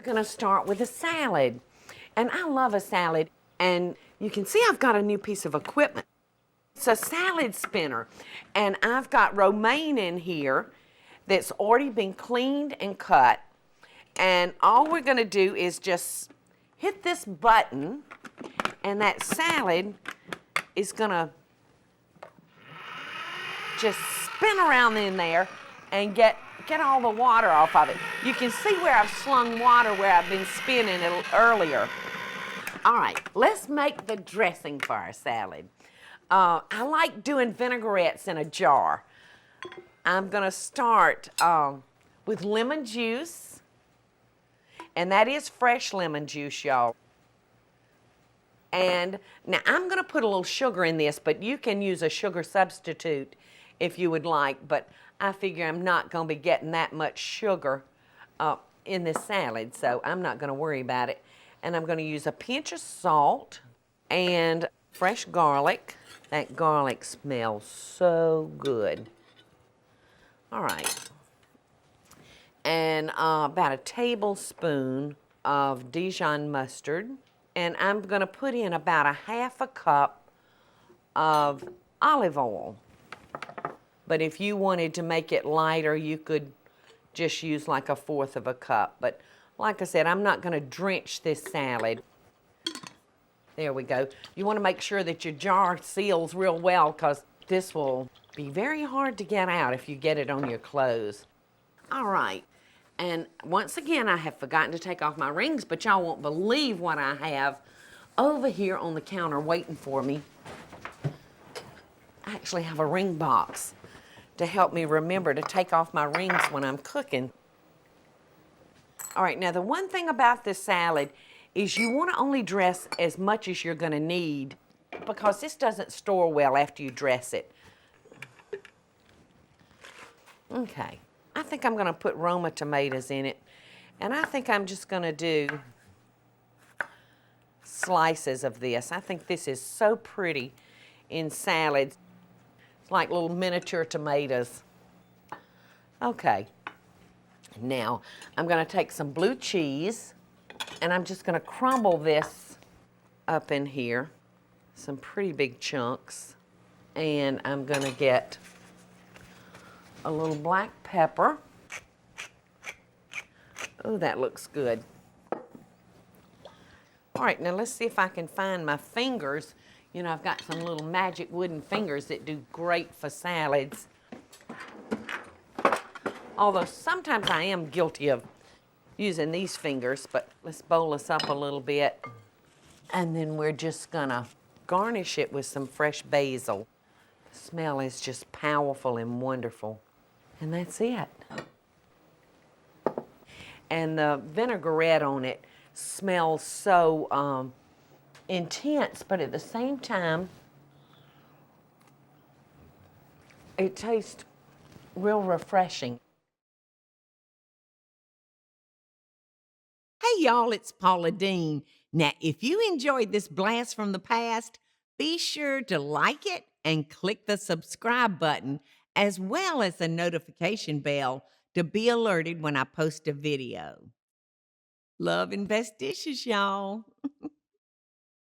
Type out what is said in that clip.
We're gonna start with a salad. And I love a salad. And you can see I've got a new piece of equipment. It's a salad spinner. And I've got romaine in here that's already been cleaned and cut. And all we're gonna do is just hit this button, and that salad is gonna just spin around in there and get all the water off of it. You can see where I've slung water where I've been spinning it earlier. All right, let's make the dressing for our salad. I like doing vinaigrettes in a jar. I'm gonna start with lemon juice, and that is fresh lemon juice, y'all. And now I'm gonna put a little sugar in this, but you can use a sugar substitute if you would like, but I figure I'm not gonna be getting that much sugar in this salad, so I'm not gonna worry about it. And I'm gonna use a pinch of salt and fresh garlic. That garlic smells so good. All right. And about a tablespoon of Dijon mustard. And I'm gonna put in about a half a cup of olive oil. But if you wanted to make it lighter, you could just use like a fourth of a cup. But like I said, I'm not gonna drench this salad. There we go. You wanna make sure that your jar seals real well, because this will be very hard to get out if you get it on your clothes. All right, and once again, I have forgotten to take off my rings, but y'all won't believe what I have over here on the counter waiting for me. I actually have a ring box to help me remember to take off my rings when I'm cooking. All right, now the one thing about this salad is you want to only dress as much as you're going to need, because this doesn't store well after you dress it. Okay, I think I'm going to put Roma tomatoes in it, and I think I'm just going to do slices of this. I think this is so pretty in salads. It's like little miniature tomatoes. Okay, now I'm going to take some blue cheese, and I'm just going to crumble this up in here, some pretty big chunks, and I'm going to get a little black pepper. Oh, that looks good. All right, now let's see if I can find my fingers. You know, I've got some little magic wooden fingers that do great for salads. Although sometimes I am guilty of using these fingers, but let's bowl this up a little bit. And then we're just gonna garnish it with some fresh basil. The smell is just powerful and wonderful. And that's it. And the vinaigrette on it smells so intense, but at the same time, it tastes real refreshing. Hey y'all, it's Paula Deen. Now, if you enjoyed this blast from the past, be sure to like it and click the subscribe button, as well as the notification bell to be alerted when I post a video. Love and best dishes, y'all.